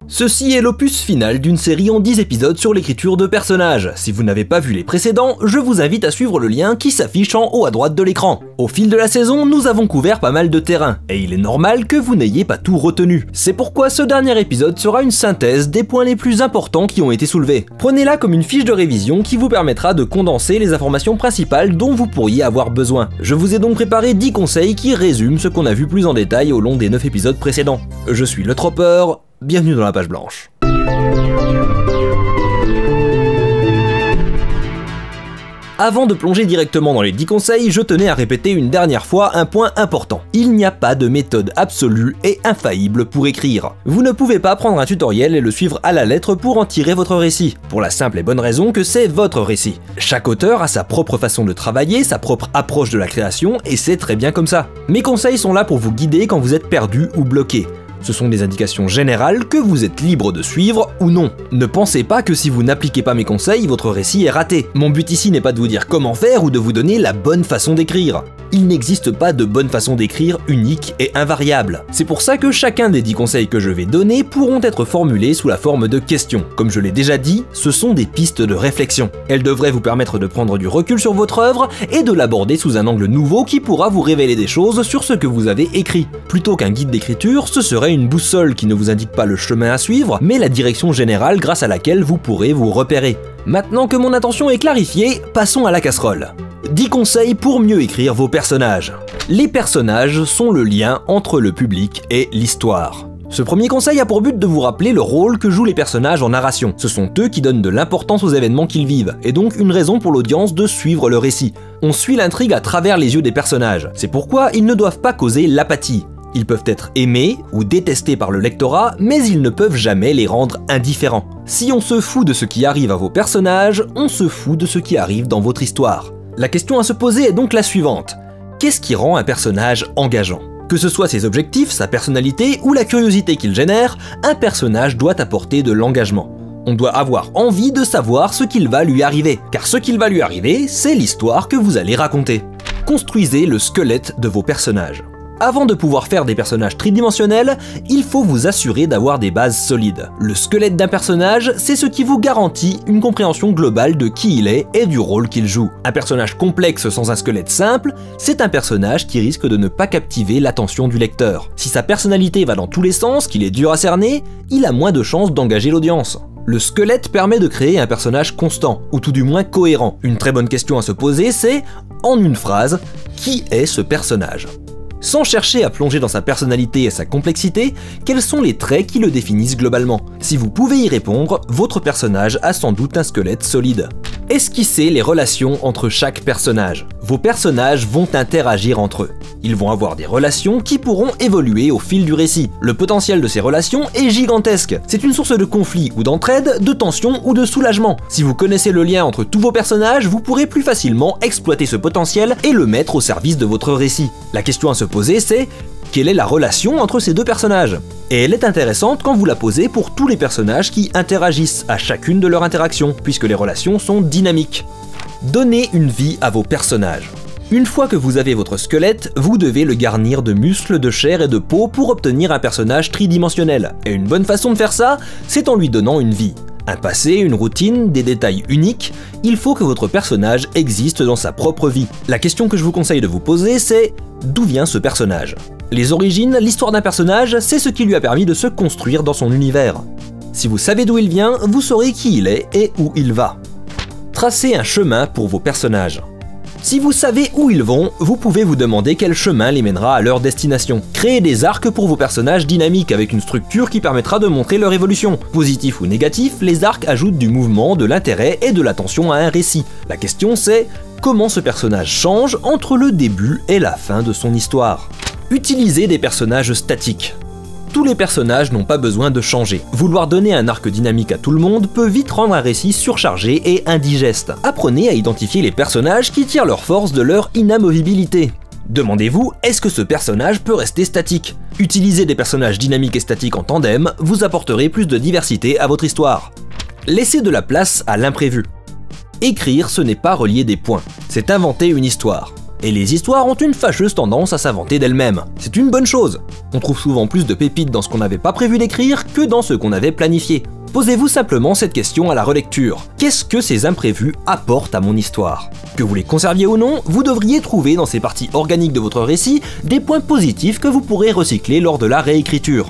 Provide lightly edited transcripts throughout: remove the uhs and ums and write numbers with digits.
Ceci est l'opus final d'une série en 10 épisodes sur l'écriture de personnages. Si vous n'avez pas vu les précédents, je vous invite à suivre le lien qui s'affiche en haut à droite de l'écran. Au fil de la saison, nous avons couvert pas mal de terrain, et il est normal que vous n'ayez pas tout retenu. C'est pourquoi ce dernier épisode sera une synthèse des points les plus importants qui ont été soulevés. Prenez-la comme une fiche de révision qui vous permettra de condenser les informations principales dont vous pourriez avoir besoin. Je vous ai donc préparé 10 conseils qui résument ce qu'on a vu plus en détail au long des 9 épisodes précédents. Je suis le Tropper. Bienvenue dans la page blanche. Avant de plonger directement dans les 10 conseils, je tenais à répéter une dernière fois un point important. Il n'y a pas de méthode absolue et infaillible pour écrire. Vous ne pouvez pas prendre un tutoriel et le suivre à la lettre pour en tirer votre récit, pour la simple et bonne raison que c'est votre récit. Chaque auteur a sa propre façon de travailler, sa propre approche de la création, et c'est très bien comme ça. Mes conseils sont là pour vous guider quand vous êtes perdu ou bloqué. Ce sont des indications générales que vous êtes libre de suivre ou non. Ne pensez pas que si vous n'appliquez pas mes conseils, votre récit est raté. Mon but ici n'est pas de vous dire comment faire ou de vous donner la bonne façon d'écrire. Il n'existe pas de bonne façon d'écrire unique et invariable. C'est pour ça que chacun des 10 conseils que je vais donner pourront être formulés sous la forme de questions. Comme je l'ai déjà dit, ce sont des pistes de réflexion. Elles devraient vous permettre de prendre du recul sur votre œuvre et de l'aborder sous un angle nouveau qui pourra vous révéler des choses sur ce que vous avez écrit. Plutôt qu'un guide d'écriture, ce serait une boussole qui ne vous indique pas le chemin à suivre, mais la direction générale grâce à laquelle vous pourrez vous repérer. Maintenant que mon intention est clarifiée, passons à la casserole. 10 conseils pour mieux écrire vos personnages. Les personnages sont le lien entre le public et l'histoire. Ce premier conseil a pour but de vous rappeler le rôle que jouent les personnages en narration. Ce sont eux qui donnent de l'importance aux événements qu'ils vivent, et donc une raison pour l'audience de suivre le récit. On suit l'intrigue à travers les yeux des personnages. C'est pourquoi ils ne doivent pas causer l'apathie. Ils peuvent être aimés ou détestés par le lectorat, mais ils ne peuvent jamais les rendre indifférents. Si on se fout de ce qui arrive à vos personnages, on se fout de ce qui arrive dans votre histoire. La question à se poser est donc la suivante. Qu'est-ce qui rend un personnage engageant ? Que ce soit ses objectifs, sa personnalité ou la curiosité qu'il génère, un personnage doit apporter de l'engagement. On doit avoir envie de savoir ce qu'il va lui arriver, car ce qu'il va lui arriver, c'est l'histoire que vous allez raconter. Construisez le squelette de vos personnages. Avant de pouvoir faire des personnages tridimensionnels, il faut vous assurer d'avoir des bases solides. Le squelette d'un personnage, c'est ce qui vous garantit une compréhension globale de qui il est et du rôle qu'il joue. Un personnage complexe sans un squelette simple, c'est un personnage qui risque de ne pas captiver l'attention du lecteur. Si sa personnalité va dans tous les sens, qu'il est dur à cerner, il a moins de chances d'engager l'audience. Le squelette permet de créer un personnage constant, ou tout du moins cohérent. Une très bonne question à se poser, c'est, en une phrase, qui est ce personnage ? Sans chercher à plonger dans sa personnalité et sa complexité, quels sont les traits qui le définissent globalement? Si vous pouvez y répondre, votre personnage a sans doute un squelette solide. Esquissez les relations entre chaque personnage. Vos personnages vont interagir entre eux. Ils vont avoir des relations qui pourront évoluer au fil du récit. Le potentiel de ces relations est gigantesque. C'est une source de conflit ou d'entraide, de tension ou de soulagement. Si vous connaissez le lien entre tous vos personnages, vous pourrez plus facilement exploiter ce potentiel et le mettre au service de votre récit. La question à se poser, c'est quelle est la relation entre ces deux personnages? Et elle est intéressante quand vous la posez pour tous les personnages qui interagissent à chacune de leurs interactions, puisque les relations sont dynamiques. Donnez une vie à vos personnages. Une fois que vous avez votre squelette, vous devez le garnir de muscles, de chair et de peau pour obtenir un personnage tridimensionnel. Et une bonne façon de faire ça, c'est en lui donnant une vie. Un passé, une routine, des détails uniques, il faut que votre personnage existe dans sa propre vie. La question que je vous conseille de vous poser, c'est d'où vient ce personnage? Les origines, l'histoire d'un personnage, c'est ce qui lui a permis de se construire dans son univers. Si vous savez d'où il vient, vous saurez qui il est et où il va. Tracez un chemin pour vos personnages. Si vous savez où ils vont, vous pouvez vous demander quel chemin les mènera à leur destination. Créez des arcs pour vos personnages dynamiques avec une structure qui permettra de montrer leur évolution. Positif ou négatif, les arcs ajoutent du mouvement, de l'intérêt et de l'attention à un récit. La question c'est, comment ce personnage change entre le début et la fin de son histoire? Utilisez des personnages statiques. Tous les personnages n'ont pas besoin de changer. Vouloir donner un arc dynamique à tout le monde peut vite rendre un récit surchargé et indigeste. Apprenez à identifier les personnages qui tirent leur force de leur inamovibilité. Demandez-vous, est-ce que ce personnage peut rester statique? Utiliser des personnages dynamiques et statiques en tandem, vous apporterez plus de diversité à votre histoire. Laissez de la place à l'imprévu. Écrire, ce n'est pas relier des points, c'est inventer une histoire. Et les histoires ont une fâcheuse tendance à s'inventer d'elles-mêmes. C'est une bonne chose. On trouve souvent plus de pépites dans ce qu'on n'avait pas prévu d'écrire que dans ce qu'on avait planifié. Posez-vous simplement cette question à la relecture. Qu'est-ce que ces imprévus apportent à mon histoire? Que vous les conserviez ou non, vous devriez trouver dans ces parties organiques de votre récit des points positifs que vous pourrez recycler lors de la réécriture.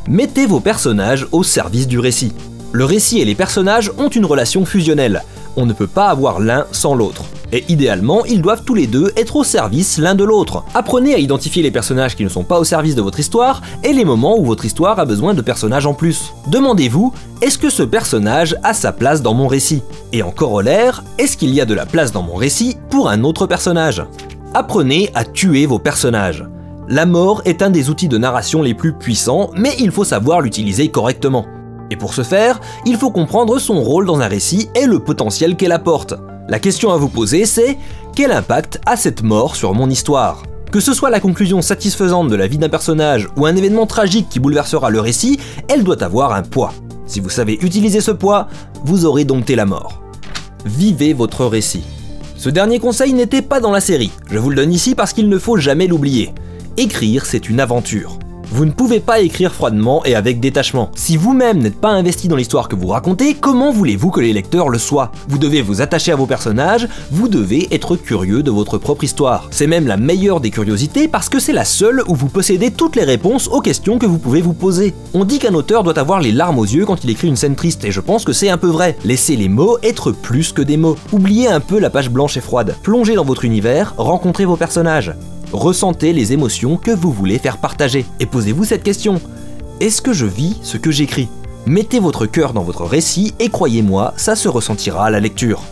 Mettez vos personnages au service du récit. Le récit et les personnages ont une relation fusionnelle. On ne peut pas avoir l'un sans l'autre. Et idéalement, ils doivent tous les deux être au service l'un de l'autre. Apprenez à identifier les personnages qui ne sont pas au service de votre histoire et les moments où votre histoire a besoin de personnages en plus. Demandez-vous, est-ce que ce personnage a sa place dans mon récit? Et en corollaire, est-ce qu'il y a de la place dans mon récit pour un autre personnage? Apprenez à tuer vos personnages. La mort est un des outils de narration les plus puissants, mais il faut savoir l'utiliser correctement. Et pour ce faire, il faut comprendre son rôle dans un récit et le potentiel qu'elle apporte. La question à vous poser, c'est quel impact a cette mort sur mon histoire? Que ce soit la conclusion satisfaisante de la vie d'un personnage ou un événement tragique qui bouleversera le récit, elle doit avoir un poids. Si vous savez utiliser ce poids, vous aurez dompté la mort. Vivez votre récit. Ce dernier conseil n'était pas dans la série, je vous le donne ici parce qu'il ne faut jamais l'oublier. Écrire, c'est une aventure. Vous ne pouvez pas écrire froidement et avec détachement. Si vous-même n'êtes pas investi dans l'histoire que vous racontez, comment voulez-vous que les lecteurs le soient? Vous devez vous attacher à vos personnages, vous devez être curieux de votre propre histoire. C'est même la meilleure des curiosités parce que c'est la seule où vous possédez toutes les réponses aux questions que vous pouvez vous poser. On dit qu'un auteur doit avoir les larmes aux yeux quand il écrit une scène triste et je pense que c'est un peu vrai. Laissez les mots être plus que des mots. Oubliez un peu la page blanche et froide. Plongez dans votre univers, rencontrez vos personnages. Ressentez les émotions que vous voulez faire partager. Et posez-vous cette question. Est-ce que je vis ce que j'écris? Mettez votre cœur dans votre récit et croyez-moi, ça se ressentira à la lecture.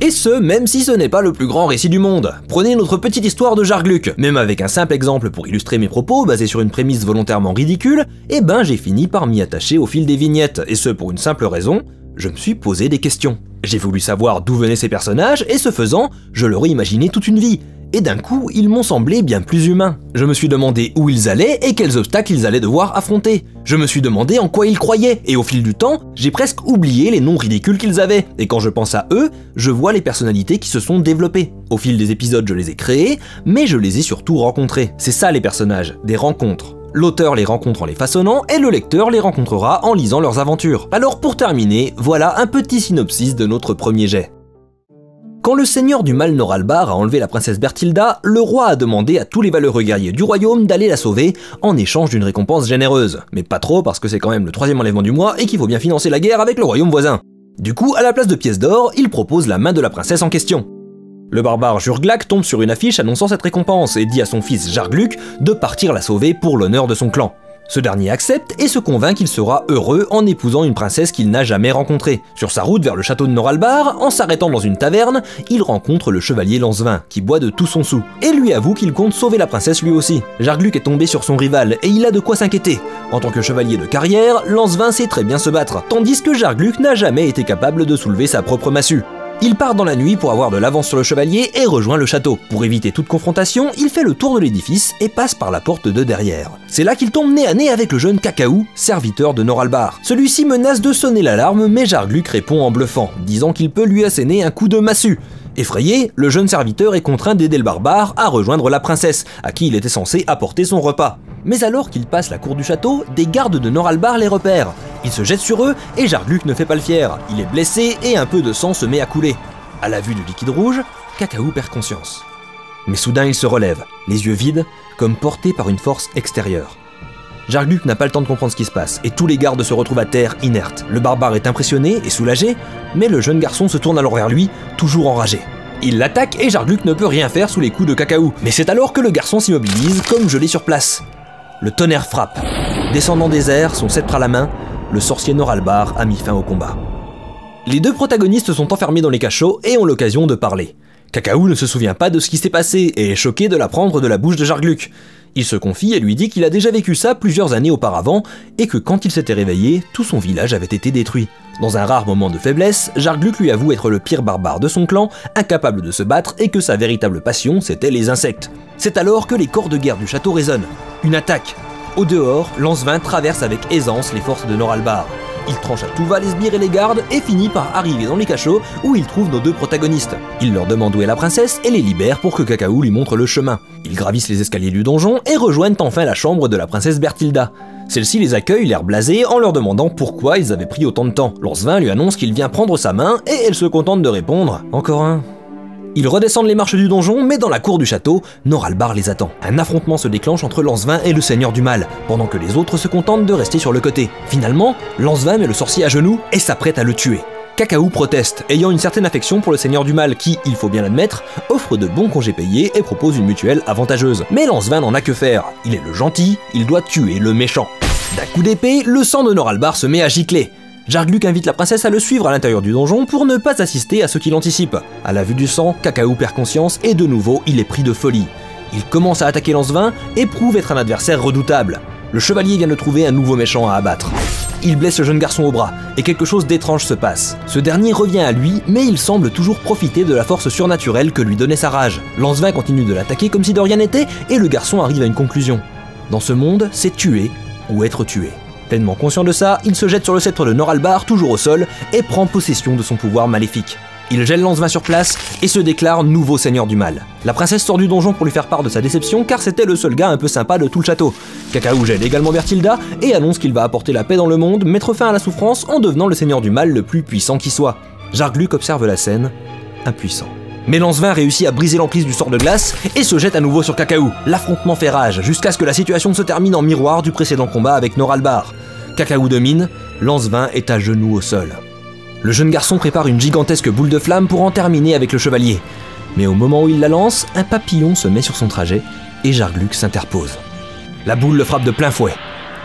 Et ce, même si ce n'est pas le plus grand récit du monde. Prenez notre petite histoire de Jargluc. Même avec un simple exemple pour illustrer mes propos, basé sur une prémisse volontairement ridicule, eh ben j'ai fini par m'y attacher au fil des vignettes, et ce pour une simple raison, je me suis posé des questions. J'ai voulu savoir d'où venaient ces personnages, et ce faisant, je leur ai imaginé toute une vie. Et d'un coup, ils m'ont semblé bien plus humains. Je me suis demandé où ils allaient et quels obstacles ils allaient devoir affronter. Je me suis demandé en quoi ils croyaient, et au fil du temps, j'ai presque oublié les noms ridicules qu'ils avaient. Et quand je pense à eux, je vois les personnalités qui se sont développées. Au fil des épisodes, je les ai créés, mais je les ai surtout rencontrés. C'est ça les personnages, des rencontres. L'auteur les rencontre en les façonnant, et le lecteur les rencontrera en lisant leurs aventures. Alors pour terminer, voilà un petit synopsis de notre premier jet. Quand le seigneur du mal Noralbar a enlevé la princesse Berthilda, le roi a demandé à tous les valeureux guerriers du royaume d'aller la sauver en échange d'une récompense généreuse. Mais pas trop parce que c'est quand même le 3e enlèvement du mois et qu'il faut bien financer la guerre avec le royaume voisin. Du coup, à la place de pièces d'or, il propose la main de la princesse en question. Le barbare Jurglak tombe sur une affiche annonçant cette récompense et dit à son fils Jargluc de partir la sauver pour l'honneur de son clan. Ce dernier accepte et se convainc qu'il sera heureux en épousant une princesse qu'il n'a jamais rencontrée. Sur sa route vers le château de Noralbar, en s'arrêtant dans une taverne, il rencontre le chevalier Lancevin, qui boit de tout son soûl, et lui avoue qu'il compte sauver la princesse lui aussi. Jargluc est tombé sur son rival, et il a de quoi s'inquiéter. En tant que chevalier de carrière, Lancevin sait très bien se battre, tandis que Jargluc n'a jamais été capable de soulever sa propre massue. Il part dans la nuit pour avoir de l'avance sur le chevalier et rejoint le château. Pour éviter toute confrontation, il fait le tour de l'édifice et passe par la porte de derrière. C'est là qu'il tombe nez à nez avec le jeune Cacahou, serviteur de Noralbar. Celui-ci menace de sonner l'alarme, mais Jargluc répond en bluffant, disant qu'il peut lui asséner un coup de massue. Effrayé, le jeune serviteur est contraint d'aider le barbare à rejoindre la princesse, à qui il était censé apporter son repas. Mais alors qu'il passe la cour du château, des gardes de Noralbar les repèrent. Ils se jettent sur eux et Jargluc ne fait pas le fier. Il est blessé et un peu de sang se met à couler. À la vue du liquide rouge, Cacahou perd conscience. Mais soudain il se relève, les yeux vides, comme porté par une force extérieure. Jargluc n'a pas le temps de comprendre ce qui se passe, et tous les gardes se retrouvent à terre, inertes. Le barbare est impressionné et soulagé, mais le jeune garçon se tourne alors vers lui, toujours enragé. Il l'attaque et Jargluc ne peut rien faire sous les coups de Cacahou. Mais c'est alors que le garçon s'immobilise, comme gelé sur place. Le tonnerre frappe. Descendant des airs, son sceptre à la main, le sorcier Noralbar a mis fin au combat. Les deux protagonistes sont enfermés dans les cachots et ont l'occasion de parler. Cacahou ne se souvient pas de ce qui s'est passé et est choqué de l'apprendre de la bouche de Jargluc. Il se confie et lui dit qu'il a déjà vécu ça plusieurs années auparavant et que quand il s'était réveillé, tout son village avait été détruit. Dans un rare moment de faiblesse, Jargluc lui avoue être le pire barbare de son clan, incapable de se battre et que sa véritable passion c'était les insectes. C'est alors que les corps de guerre du château résonnent. Une attaque. Au dehors, Lancevin traverse avec aisance les forces de Noralbar. Il tranche à tout va les sbires et les gardes et finit par arriver dans les cachots où il trouve nos deux protagonistes. Il leur demande où est la princesse et les libère pour que Cacao lui montre le chemin. Ils gravissent les escaliers du donjon et rejoignent enfin la chambre de la princesse Berthilda. Celle-ci les accueille l'air blasé en leur demandant pourquoi ils avaient pris autant de temps. Lancevin lui annonce qu'il vient prendre sa main et elle se contente de répondre « Encore un ». Ils redescendent les marches du donjon, mais dans la cour du château, Noralbar les attend. Un affrontement se déclenche entre Lancevin et le Seigneur du Mal, pendant que les autres se contentent de rester sur le côté. Finalement, Lancevin met le sorcier à genoux et s'apprête à le tuer. Cacao proteste, ayant une certaine affection pour le Seigneur du Mal qui, il faut bien l'admettre, offre de bons congés payés et propose une mutuelle avantageuse. Mais Lancevin n'en a que faire. Il est le gentil, il doit tuer le méchant. D'un coup d'épée, le sang de Noralbar se met à gicler. Jargluc invite la princesse à le suivre à l'intérieur du donjon pour ne pas assister à ce qu'il anticipe. À la vue du sang, Cacao perd conscience et de nouveau il est pris de folie. Il commence à attaquer Lancevin et prouve être un adversaire redoutable. Le chevalier vient de trouver un nouveau méchant à abattre. Il blesse le jeune garçon au bras et quelque chose d'étrange se passe. Ce dernier revient à lui mais il semble toujours profiter de la force surnaturelle que lui donnait sa rage. Lancevin continue de l'attaquer comme si de rien n'était et le garçon arrive à une conclusion. Dans ce monde, c'est tuer ou être tué. Pleinement conscient de ça, il se jette sur le sceptre de Noralbar, toujours au sol, et prend possession de son pouvoir maléfique. Il gèle Lancevin sur place et se déclare nouveau seigneur du mal. La princesse sort du donjon pour lui faire part de sa déception car c'était le seul gars un peu sympa de tout le château. Cacao gèle également Berthilda et annonce qu'il va apporter la paix dans le monde, mettre fin à la souffrance en devenant le seigneur du mal le plus puissant qui soit. Jargluc observe la scène, impuissant. Mais Lancevin réussit à briser l'emprise du sort de glace et se jette à nouveau sur Cacao. L'affrontement fait rage jusqu'à ce que la situation se termine en miroir du précédent combat avec Noralbar. Cacao domine, Lancevin est à genoux au sol. Le jeune garçon prépare une gigantesque boule de flamme pour en terminer avec le chevalier. Mais au moment où il la lance, un papillon se met sur son trajet et Jargluc s'interpose. La boule le frappe de plein fouet.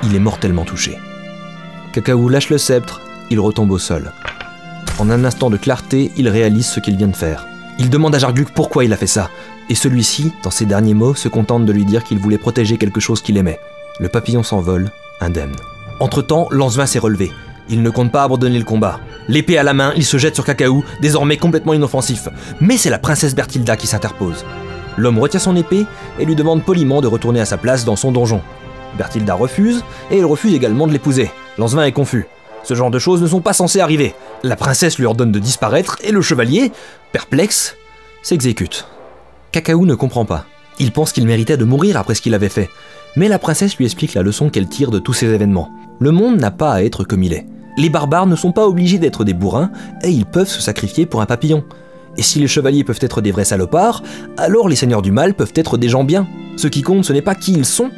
Il est mortellement touché. Cacao lâche le sceptre, il retombe au sol. En un instant de clarté, il réalise ce qu'il vient de faire. Il demande à Jargluc pourquoi il a fait ça, et celui-ci, dans ses derniers mots, se contente de lui dire qu'il voulait protéger quelque chose qu'il aimait. Le papillon s'envole, indemne. Entre-temps, Lancevin s'est relevé. Il ne compte pas abandonner le combat. L'épée à la main, il se jette sur Cacao, désormais complètement inoffensif. Mais c'est la princesse Berthilda qui s'interpose. L'homme retient son épée et lui demande poliment de retourner à sa place dans son donjon. Berthilda refuse, et elle refuse également de l'épouser. Lancevin est confus. Ce genre de choses ne sont pas censées arriver. La princesse lui ordonne de disparaître et le chevalier, perplexe, s'exécute. Cacao ne comprend pas. Il pense qu'il méritait de mourir après ce qu'il avait fait. Mais la princesse lui explique la leçon qu'elle tire de tous ces événements. Le monde n'a pas à être comme il est. Les barbares ne sont pas obligés d'être des bourrins et ils peuvent se sacrifier pour un papillon. Et si les chevaliers peuvent être des vrais salopards, alors les seigneurs du mal peuvent être des gens bien. Ce qui compte, ce n'est pas qui ils sont,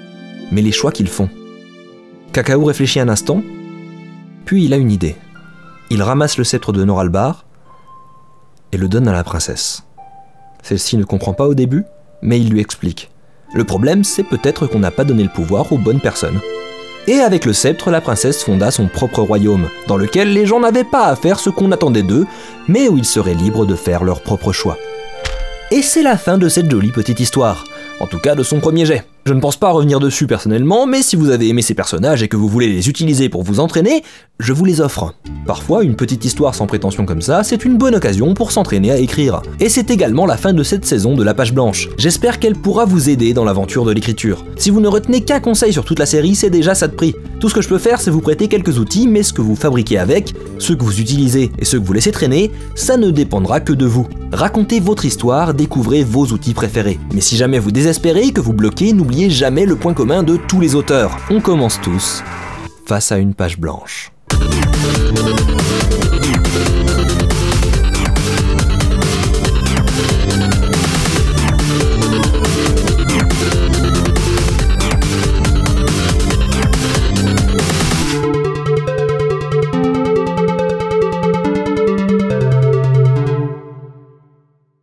mais les choix qu'ils font. Cacao réfléchit un instant, puis il a une idée. Il ramasse le sceptre de Noralbar et le donne à la princesse. Celle-ci ne comprend pas au début, mais il lui explique. Le problème, c'est peut-être qu'on n'a pas donné le pouvoir aux bonnes personnes. Et avec le sceptre, la princesse fonda son propre royaume, dans lequel les gens n'avaient pas à faire ce qu'on attendait d'eux, mais où ils seraient libres de faire leur propre choix. Et c'est la fin de cette jolie petite histoire, en tout cas de son premier jet. Je ne pense pas revenir dessus personnellement, mais si vous avez aimé ces personnages et que vous voulez les utiliser pour vous entraîner, je vous les offre. Parfois, une petite histoire sans prétention comme ça, c'est une bonne occasion pour s'entraîner à écrire. Et c'est également la fin de cette saison de La Page Blanche. J'espère qu'elle pourra vous aider dans l'aventure de l'écriture. Si vous ne retenez qu'un conseil sur toute la série, c'est déjà ça de prix. Tout ce que je peux faire, c'est vous prêter quelques outils, mais ce que vous fabriquez avec, ceux que vous utilisez et ceux que vous laissez traîner, ça ne dépendra que de vous. Racontez votre histoire, découvrez vos outils préférés. Mais si jamais vous désespérez, que vous bloquez, n'oubliez jamais le point commun de tous les auteurs. On commence tous face à une page blanche.